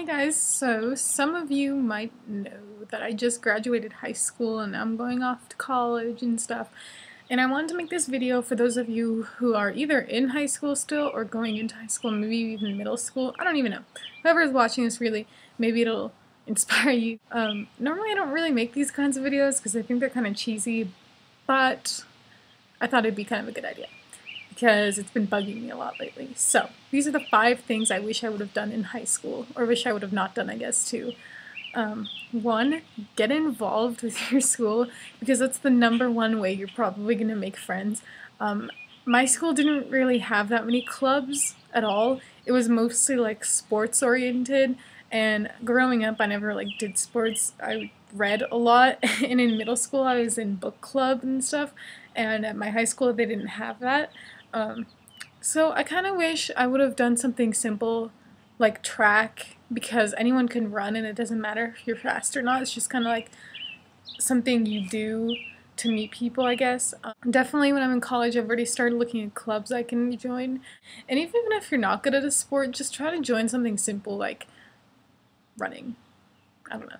Guys, so some of you might know that I just graduated high school and I'm going off to college and stuff. And I wanted to make this video for those of you who are either in high school still or going into high school, maybe even middle school. I don't even know. Whoever is watching this, really, maybe it'll inspire you. Normally I don't really make these kinds of videos because I think they're kind of cheesy, but I thought it'd be kind of a good idea because it's been bugging me a lot lately. So, these are the 5 things I wish I would have done in high school, or wish I would have not done, I guess, too. 1, get involved with your school, because that's the #1 way you're probably going to make friends. My school didn't really have that many clubs at all. It was mostly, like, sports-oriented, and growing up, I never, like, did sports. I read a lot, and in middle school, I was in book club and stuff, and at my high school, they didn't have that. So I kind of wish I would have done something simple like track, because anyone can run and it doesn't matter if you're fast or not. It's just kind of like something you do to meet people, I guess. Definitely when I'm in college, I've already started looking at clubs I can join. And even if you're not good at a sport, just try to join something simple like running. I don't know.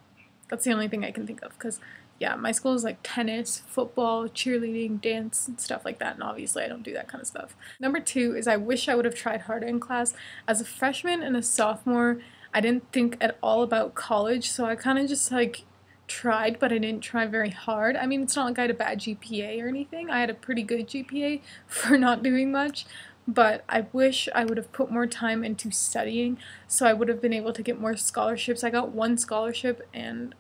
That's the only thing I can think of, because yeah, my school is like tennis, football, cheerleading, dance, and stuff like that, and obviously I don't do that kind of stuff. #2 is I wish I would have tried harder in class. As a freshman and a sophomore, I didn't think at all about college, so I kind of just like tried, but I didn't try very hard. I mean, it's not like I had a bad GPA or anything. I had a pretty good GPA for not doing much, but I wish I would have put more time into studying, so I would have been able to get more scholarships. I got 1 scholarship, and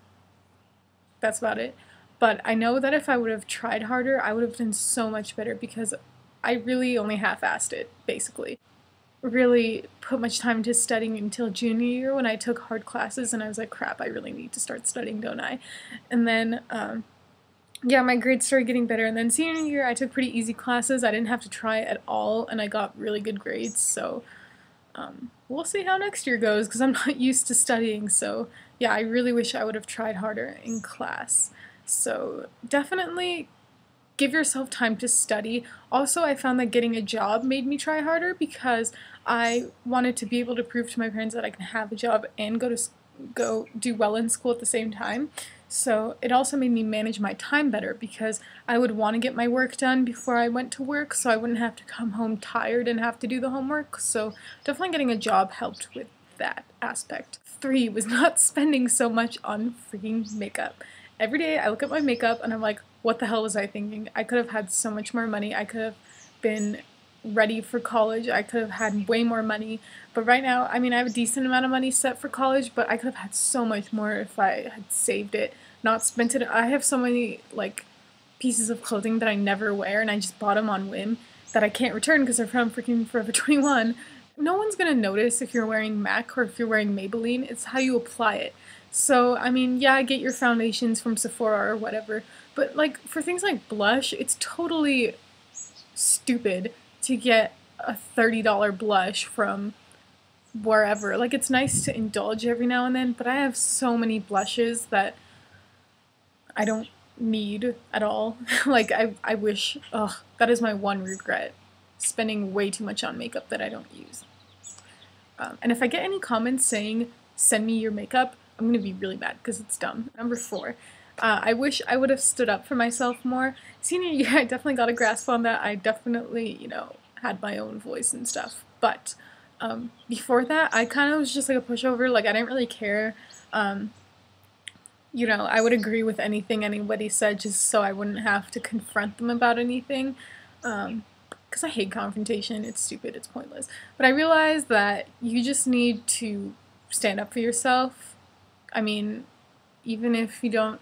that's about it. But I know that if I would have tried harder, I would have done so much better, because I really only half-assed it, basically. Really put much time into studying until junior year when I took hard classes and I was like, crap, I really need to start studying, don't I? And then, yeah, my grades started getting better, and then senior year I took pretty easy classes. I didn't have to try at all, and I got really good grades, so we'll see how next year goes, because I'm not used to studying. So yeah, I really wish I would have tried harder in class. So definitely give yourself time to study. Also, I found that getting a job made me try harder, because I wanted to be able to prove to my parents that I can have a job and go do well in school at the same time. So it also made me manage my time better, because I would want to get my work done before I went to work, so I wouldn't have to come home tired and have to do the homework. So definitely getting a job helped with that aspect. 3 was not spending so much on freaking makeup. Every day I look at my makeup and I'm like, what the hell was I thinking? I could have had so much more money. I could have been ready for college. I could have had way more money. But right now, I mean, I have a decent amount of money set for college, but I could have had so much more if I had saved it, not spent it. I have so many, like, pieces of clothing that I never wear, and I just bought them on whim that I can't return because they're from freaking Forever 21. No one's gonna notice if you're wearing MAC or if you're wearing Maybelline. It's how you apply it. So, I mean, yeah, get your foundations from Sephora or whatever, but, like, for things like blush, it's totally stupid to get a $30 blush from wherever. Like, it's nice to indulge every now and then, but I have so many blushes that I don't need at all. Like, I wish, ugh, that is my one regret, spending way too much on makeup that I don't use. And if I get any comments saying, send me your makeup, I'm gonna be really mad because it's dumb. #4. I wish I would have stood up for myself more. Senior year, I definitely got a grasp on that. I definitely, you know, had my own voice and stuff. But before that, I kind of was just like a pushover. Like, I didn't really care. You know, I would agree with anything anybody said just so I wouldn't have to confront them about anything. Because I hate confrontation. It's stupid. It's pointless. But I realized that you just need to stand up for yourself. I mean, even if you don't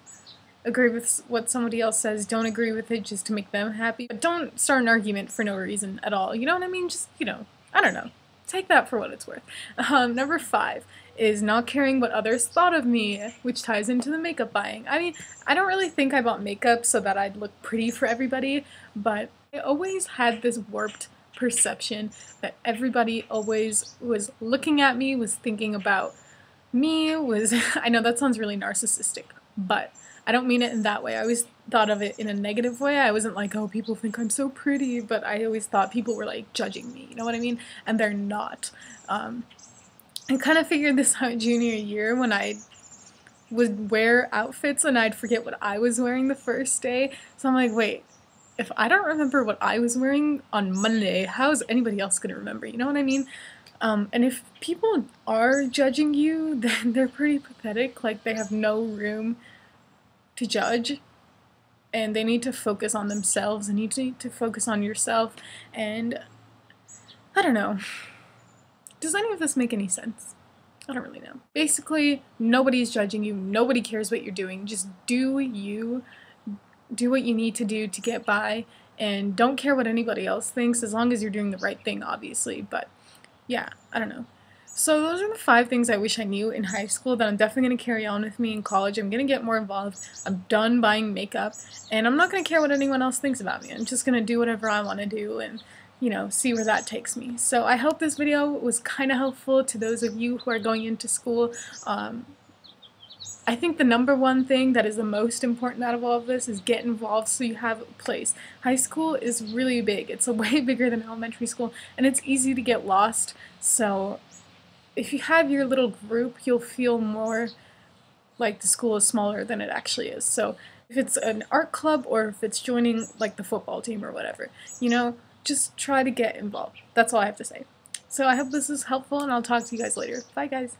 agree with what somebody else says, don't agree with it just to make them happy. But don't start an argument for no reason at all. You know what I mean? Just, you know, I don't know. Take that for what it's worth. #5 is not caring what others thought of me, which ties into the makeup buying. I mean, I don't really think I bought makeup so that I'd look pretty for everybody, but I always had this warped perception that everybody always was looking at me, was thinking about me, was, I know that sounds really narcissistic, but I don't mean it in that way. I always thought of it in a negative way. I wasn't like, oh, people think I'm so pretty, but I always thought people were like judging me, you know what I mean? And they're not. I kind of figured this out junior year when I would wear outfits and I'd forget what I was wearing the first day. So I'm like, wait, if I don't remember what I was wearing on Monday, how is anybody else going to remember? You know what I mean? And if people are judging you, then they're pretty pathetic. Like, they have no room to judge, and they need to focus on themselves, and you need to focus on yourself. And I don't know. Does any of this make any sense? I don't really know. Basically, nobody's judging you. Nobody cares what you're doing. Just do you. Do what you need to do to get by, and don't care what anybody else thinks, as long as you're doing the right thing, obviously. But yeah, I don't know. So those are the 5 things I wish I knew in high school that I'm definitely going to carry on with me in college. I'm going to get more involved. I'm done buying makeup, and I'm not going to care what anyone else thinks about me. I'm just going to do whatever I want to do and, you know, see where that takes me. So I hope this video was kind of helpful to those of you who are going into school. I think the number one thing that is the most important out of all of this is get involved so you have a place. High school is really big. It's way bigger than elementary school, and it's easy to get lost. So if you have your little group, you'll feel more like the school is smaller than it actually is. So if it's an art club or if it's joining like the football team or whatever, you know, just try to get involved. That's all I have to say. So I hope this is helpful, and I'll talk to you guys later. Bye, guys.